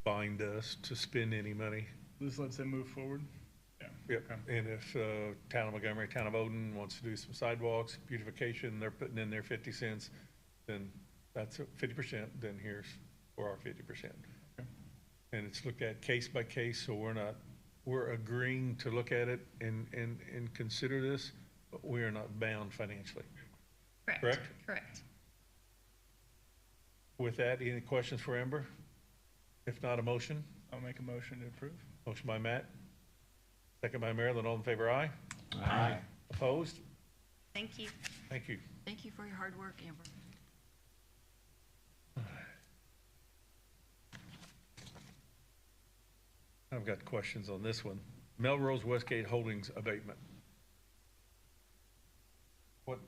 bind us to spend any money. This lets them move forward? Yeah. Yep, Okay. and if Town of Montgomery, Town of Odin wants to do some sidewalks, beautification, they're putting in their 50 cents, then that's 50%, then here's for our 50%. Okay. And it's looked at case by case, so we're agreeing to look at it and consider this, but we are not bound financially. Correct? Correct. With that, any questions for Amber? If not, a motion? I'll make a motion to approve. Motion by Matt, second by Marilyn, all in favor, aye? Aye. Opposed? Thank you. Thank you. Thank you for your hard work, Amber. I've got questions on this one. Melrose Westgate Holdings abatement. What?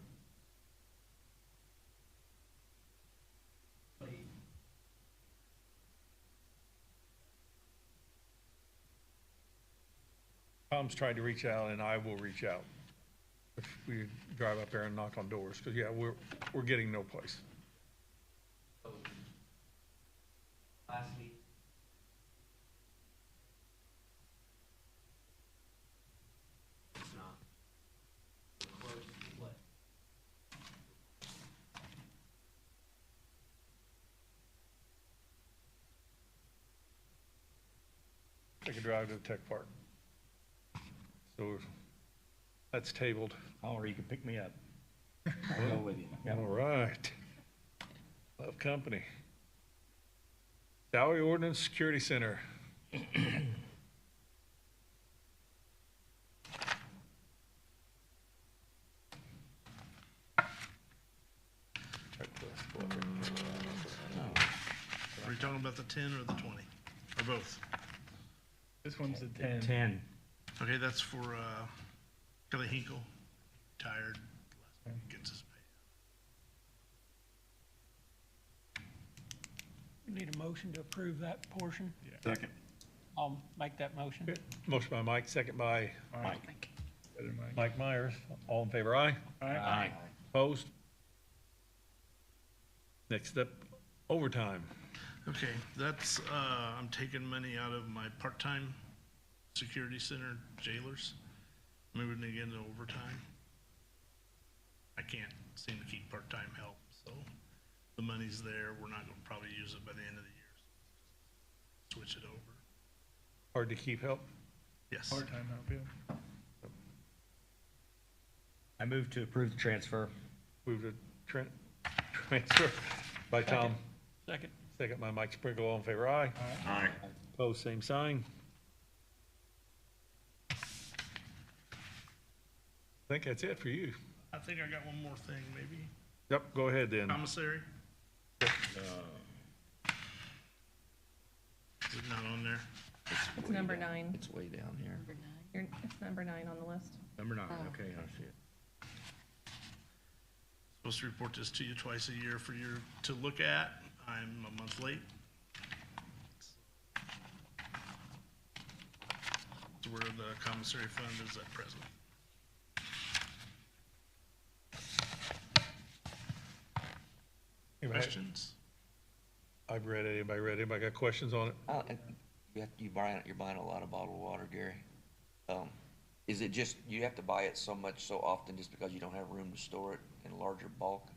Tom's tried to reach out, and I will reach out if we drive up there and knock on doors, because, yeah, we're getting no place. So, last week. It's not. We're close to what? Take a drive to the tech park. So that's tabled. Or you can pick me up. I'll go with you. All right. Love company. Salary Ordinance Security Center. Are you talking about the 10 or the 20? Or both? This one's a 10. 10. Okay, that's for Kelly Hinkle, retired, gets his pay. We need a motion to approve that portion. Second. I'll make that motion. Motion by Mike, second by Mike. Better Mike. Mike Myers. All in favor, aye? Aye. Opposed? Next up, overtime. Okay, that's, I'm taking money out of my part-time security center jailers, moving it into overtime. I can't seem to keep part-time help, so the money's there. We're not gonna probably use it by the end of the year. Switch it over. Hard to keep help. Yes. Part-time help, yeah. I move to approve the transfer. Move to transfer by Tom, Second. second by Mike Sprinkle. All in favor, aye? Aye. Opposed, same sign. I think that's it for you. I think I got one more thing, maybe. Yep, go ahead then. Commissary, is it not on there? It's number 9. It's way down here. Number 9. It's number 9 on the list. Number 9, Oh. okay, I see it. Supposed to report this to you twice a year for you to look at. I'm a month late. It's where the commissary fund is at present. Anybody- Questions? I've read it. Anybody read it? Anybody got questions on it? You're buying a lot of bottled water, Gary. Is it just, you have to buy it so much so often just because you don't have room to store it in larger bulk,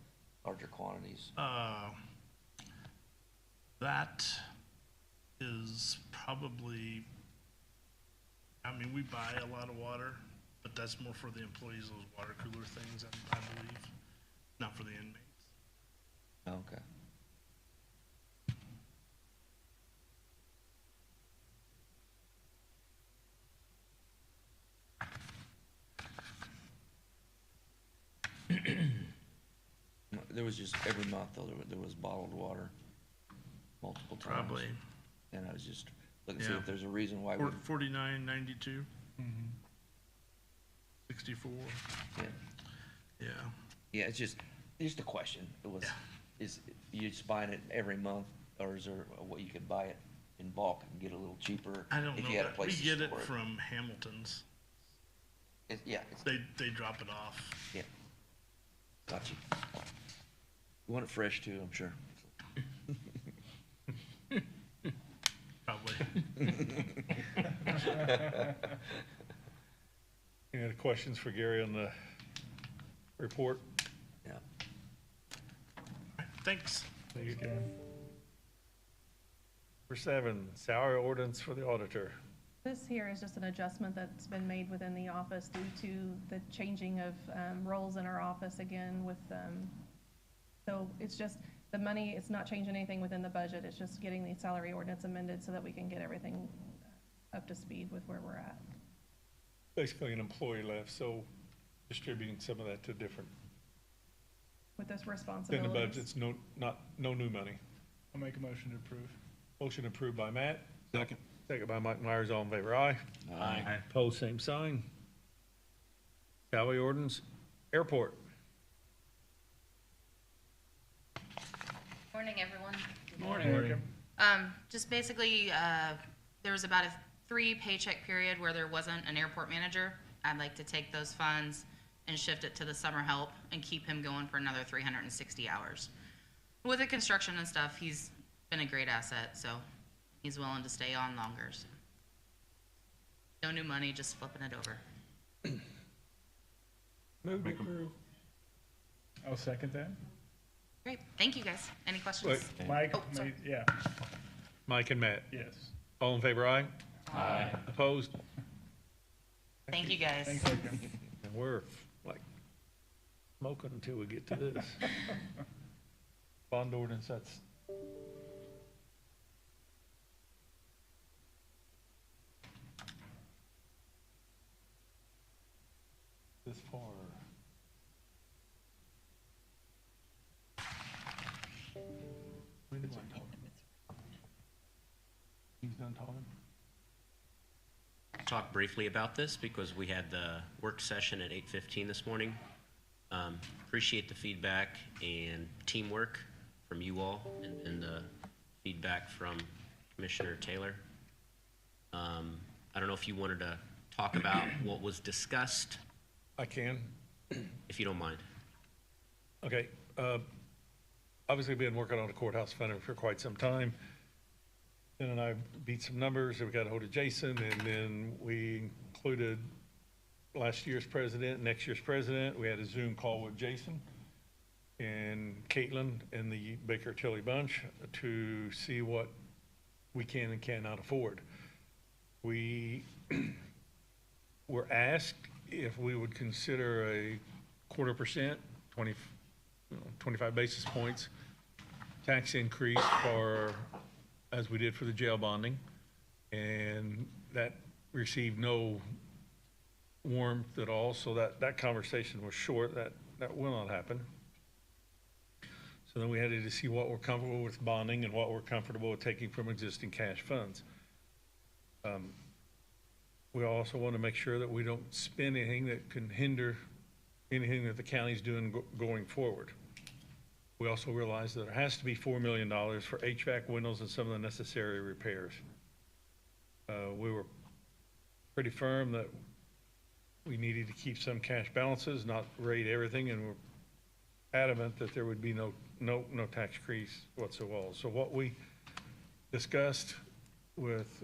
larger quantities? That is probably, I mean, we buy a lot of water, but that's more for the employees, those water cooler things, I believe, not for the inmates. Okay. There was just, every month though, there was bottled water multiple times. Probably, And I was just looking to see Yeah. if there's a reason why we, 49.92, Mm-hmm. 64, yeah. yeah. Yeah, it's just a question. It was, Yeah. is you just buying it every month, or is there a way you could buy it in bulk and get it a little cheaper? I don't if know you had a that. We place to get it store from Hamilton's. Yeah, it's, They drop it off. yeah. Got you. You want it fresh too, I'm sure. Probably Any other questions for Gary on the report? Yeah. Thanks. Thanks, Gary. Number 7, salary ordinance for the auditor. This here is just an adjustment that's been made within the office due to the changing of roles in our office again with, so it's just, the money, it's not changing anything within the budget, it's just getting the salary ordinance amended so that we can get everything up to speed with where we're at. Basically an employee left, so distributing some of that to different, With this in responsibility. the budget's no new money. I'll make a motion to approve. Motion approved by Matt. Second. Second by Mike Myers, all in favor, aye. Aye. Pose same sign. Salary ordinance, airport. Morning, everyone. Morning. Just basically, there was about a 3 paycheck period where there wasn't an airport manager. I'd like to take those funds and shift it to the summer help and keep him going for another 360 hours. With the construction and stuff, he's been a great asset, so he's willing to stay on longer. So. No new money, just flipping it over. Move to approve. I'll second that. Great, thank you guys. Any questions? Wait. Mike, Oh, sorry. yeah, Mike and Matt, yes. all in favor, aye. Aye. Opposed? Thank you guys. Thanks, Adrian. And we're like smoking until we get to this. Bond ordinance, that's. This far. When did I talk? He's done talking? Talk briefly about this because we had the work session at 8:15 this morning. Appreciate the feedback and teamwork from you all and the feedback from Commissioner Taylor. I don't know if you wanted to talk about what was discussed, I can. if you don't mind. Okay, obviously been working on the courthouse funding for quite some time. Then and I beat some numbers, and we got ahold of Jason, and then we included last year's president, next year's president. We had a Zoom call with Jason and Caitlin and the Baker Tilly bunch to see what we can and cannot afford. We were asked if we would consider a 0.25%, 25 basis points tax increase for, as we did for the jail bonding, and that received no warmth at all, so that conversation was short. That will not happen. So then we had to see what we're comfortable with bonding and what we're comfortable with taking from existing cash funds. We also want to make sure that we don't spend anything that can hinder anything that the county's doing going forward. We also realize that there has to be $4 million for HVAC windows and some of the necessary repairs. We were pretty firm that we needed to keep some cash balances, not raid everything, and we're adamant that there would be no tax increase whatsoever. So what we discussed with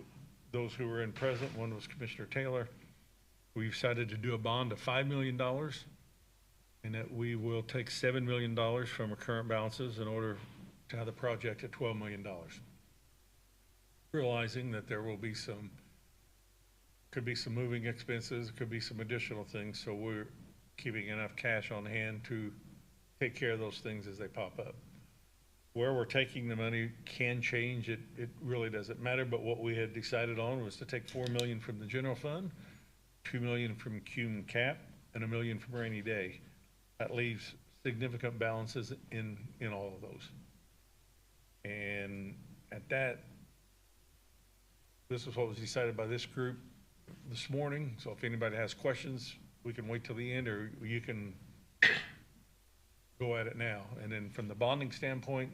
those who were in present, one was Commissioner Taylor, we've decided to do a bond of $5 million, and that we will take $7 million from our current balances in order to have the project at $12 million. Realizing that there will be could be some moving expenses, could be some additional things, so we're keeping enough cash on hand to take care of those things as they pop up. Where we're taking the money can change, it really doesn't matter, but what we had decided on was to take $4 million from the general fund, $2 million from cum cap, and $1 million from rainy day. That leaves significant balances in all of those. And at that, this is what was decided by this group this morning, so if anybody has questions, we can wait till the end, or you can go at it now. And then from the bonding standpoint,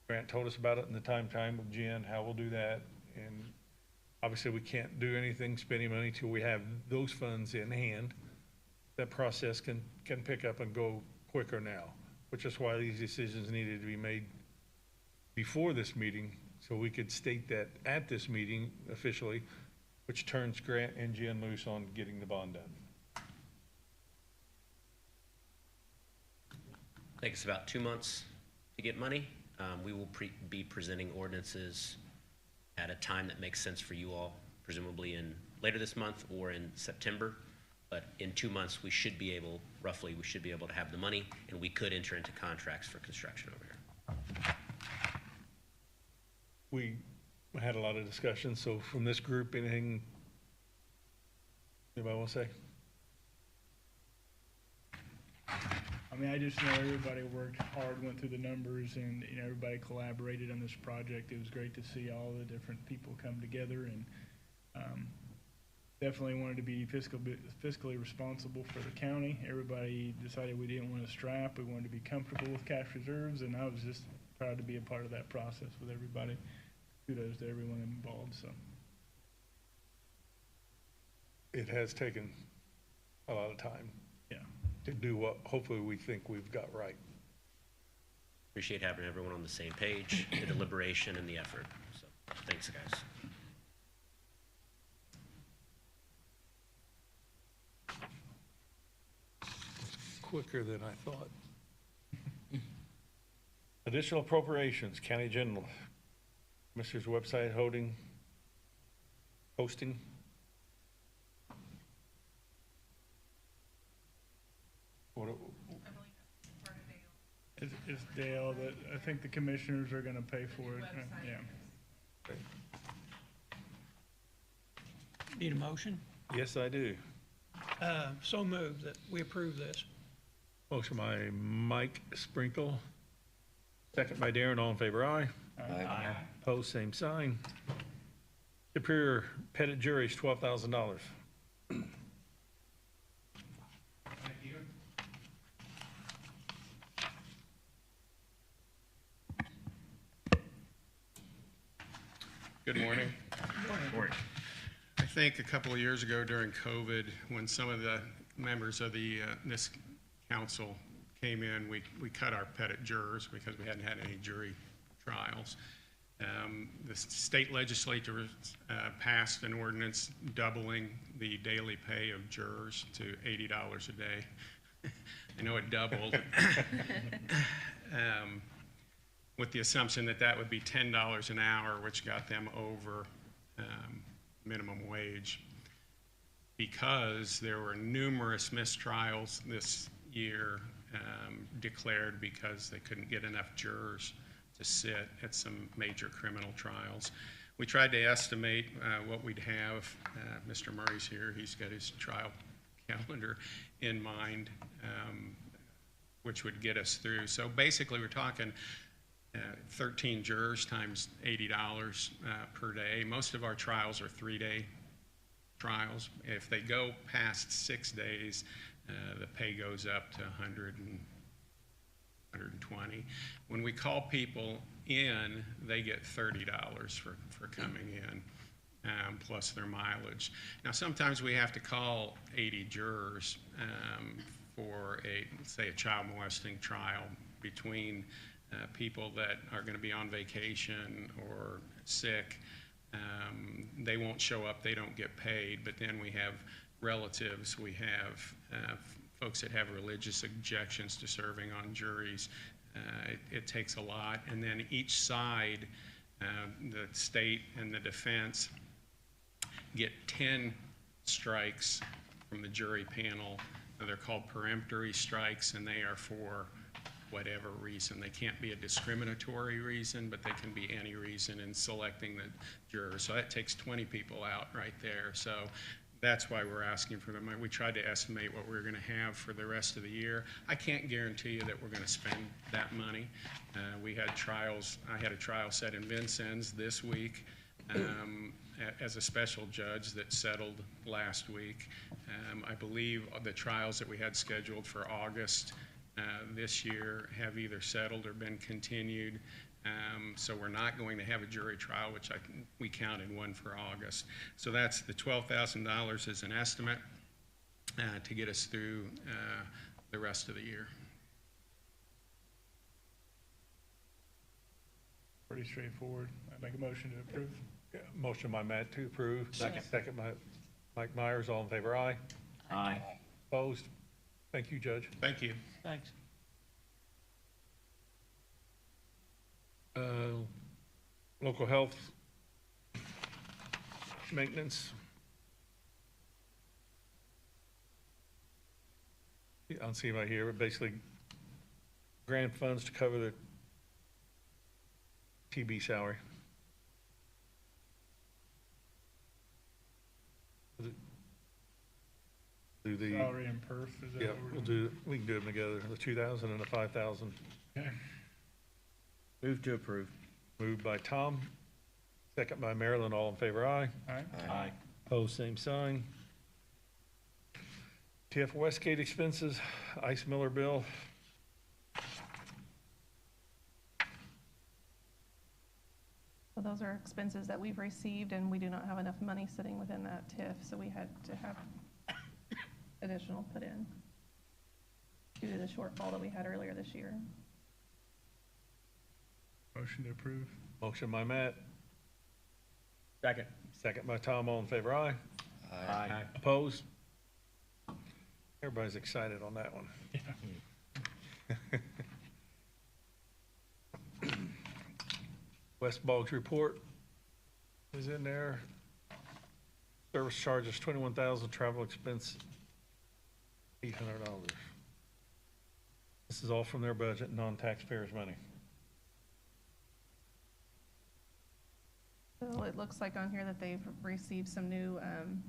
Grant told us about it in the time with Jen, how we'll do that. And obviously we can't do anything, spending money till we have those funds in hand. That process can pick up and go quicker now, which is why these decisions needed to be made before this meeting, So we could state that at this meeting officially, which turns Grant and Jen loose on getting the bond done. Takes about 2 months to get money. We will be presenting ordinances at a time that makes sense for you all, presumably in later this month or in September. But in 2 months, we should be able to have the money, and we could enter into contracts for construction over here. We had a lot of discussion, so from this group, anything anybody want to say? I mean, I just know everybody worked hard, went through the numbers, and, you know, everybody collaborated on this project. It was great to see all the different people come together, and definitely wanted to be fiscally responsible for the county. Everybody decided we didn't want to strap. We wanted to be comfortable with cash reserves, and I was just proud to be a part of that process with everybody. Kudos to everyone involved, so. It has taken a lot of time Yeah. to do what hopefully we think we've got right. Appreciate having everyone on the same page, the deliberation and the effort. So, thanks, guys. Quicker than I thought. Additional appropriations, county general, Commissioner's website hosting. What, It's Dale that, I think the commissioners are gonna pay for it, yeah. Need a motion? yes, I do. So moved that we approve this. Motion by Mike Sprinkle, second by Darren, all in favor, aye. Aye. Opposed, same sign. Superior Pettit Jury's $12,000. Good morning. I think a couple of years ago during COVID, when some of the members of this council came in, we cut our Pettit jurors because we hadn't had any jury trials. The state legislature passed an ordinance doubling the daily pay of jurors to $80 a day. I know it doubled. With the assumption that that would be $10 an hour, which got them over minimum wage. Because there were numerous mistrials this year declared because they couldn't get enough jurors to sit at some major criminal trials. We tried to estimate what we'd have. Mr. Murray's here. He's got his trial calendar in mind, which would get us through. So basically, we're talking 13 jurors times $80 per day. Most of our trials are 3-day trials. If they go past 6 days, the pay goes up to 100 and 120. When we call people in, they get $30 for coming in, plus their mileage. Now, sometimes we have to call 80 jurors for say a child molesting trial between people that are going to be on vacation or sick. They won't show up, they don't get paid, but then we have relatives, we have folks that have religious objections to serving on juries. It takes a lot, and then each side, the state and the defense, get 10 strikes from the jury panel. They're called peremptory strikes, and they are for whatever reason. They can't be a discriminatory reason, but they can be any reason in selecting the jurors. So that takes 20 people out right there. So that's why we're asking for them. We tried to estimate what we're going to have for the rest of the year. I can't guarantee you that we're going to spend that money. We had trials. I had a trial set in Vincennes this week as a special judge that settled last week. I believe the trials that we had scheduled for August this year have either settled or been continued. So we're not going to have a jury trial, which we counted one for August. So that's the $12,000 as an estimate to get us through the rest of the year. Pretty straightforward. I make a motion to approve. Yeah, motion by Matt to approve. Second. Second by Mike Myers. All in favor, aye. Aye. Opposed? Thank you, Judge. Thank you. Thanks. Local health maintenance. I don't see anybody here, but basically grant funds to cover the TB salary. Do the, Salary and perf, is that yeah, what we're we'll doing? do, we can do them together, the 2,000 and the 5,000. Okay. Move to approve. Moved by Tom, second by Marilyn, all in favor, aye. All right. Aye. Opposed, same sign. TF Westgate expenses, Ice Miller bill. So those are expenses that we've received, and we do not have enough money sitting within that TIF, so we had to have additional put in due to the shortfall that we had earlier this year. Motion to approve. Motion by Matt, Second. second by Tom, all in favor, aye. Aye. Opposed? Everybody's excited on that one. West Boggs report is in there. Service charges, 21,000, travel expense, $800. This is all from their budget, non-taxpayers' money. So it looks like on here that they've received some new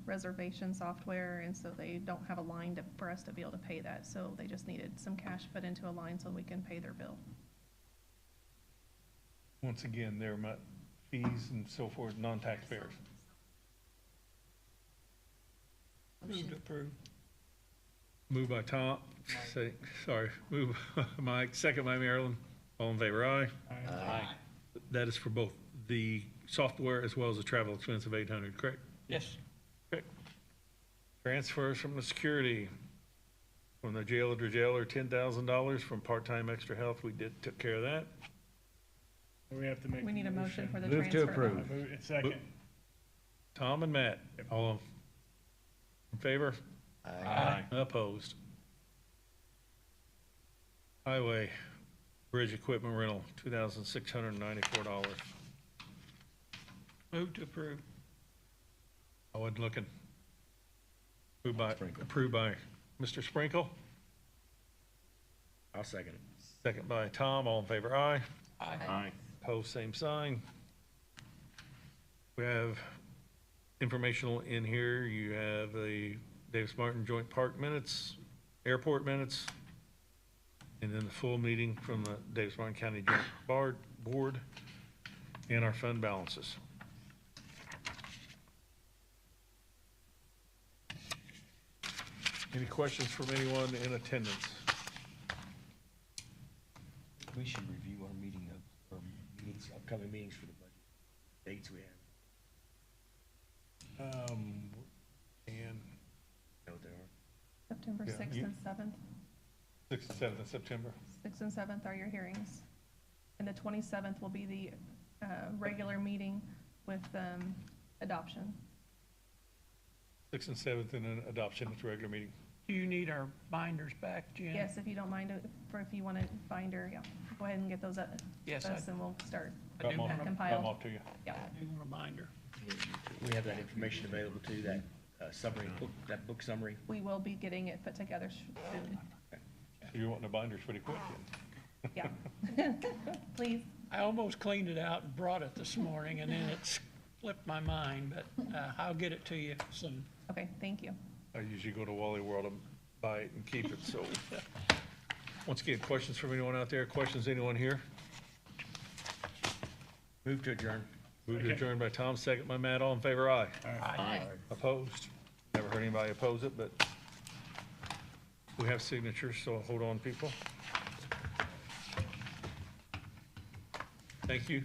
reservation software, and so they don't have a line for us to be able to pay that. So they just needed some cash put into a line so we can pay their bill. Once again, their fees and so forth, non-taxpayers. Move to approve. Moved by Tom, moved by Mike, second by Marilyn. All in favor, aye. Aye. That is for both the software as well as the travel expense of 800, correct? Yes. Correct. Transfers from the security, from the jailer to jailer, $10,000 from part-time extra health. We took care of that. We have to make. We the need a motion for the Move to transfer. approve. I move- Second. Tom and Matt, all in favor? Aye. Opposed? Highway bridge equipment rental, $2,694. Move to approve. I wasn't looking. Sprinkle. Approved by Mr. Sprinkle, I'll second it. second by Tom. All in favor, aye. Aye. Opposed, same sign. We have informational in here. You have the Davis Martin Joint Park minutes, airport minutes, and then the full meeting from the Davis Martin County Joint Board, and our fund balances. Any questions from anyone in attendance? We should review our meetings, upcoming meetings for the budget. Dates we have. And Know what they are. September Yeah, 6th you- and 7th. 6th and 7th of September. 6th and 7th are your hearings. And the 27th will be the regular meeting with adoption. 6th and 7th, and then adoption at the regular meeting. Do you need our binders back, Jen? Yes, if you don't mind, if you want a binder, yeah, go ahead and get those up. Yes, us, and we'll start. I do want Come compiled. off to you. Yeah. I do want a binder. We have that information available too, that summary, book summary. We will be getting it put together soon. You're wanting the binders pretty quick then. Yeah. Please. I almost cleaned it out and brought it this morning, and then it slipped my mind, but I'll get it to you soon. Okay, thank you. I usually go to Wally World and buy it and keep it, so. Once again, questions from anyone out there? Questions, anyone here? Move to adjourn. Moved to adjourn by Tom, second by Matt. All in favor, aye. Aye. Opposed? Never heard anybody oppose it, but we have signatures, so hold on, people. Thank you.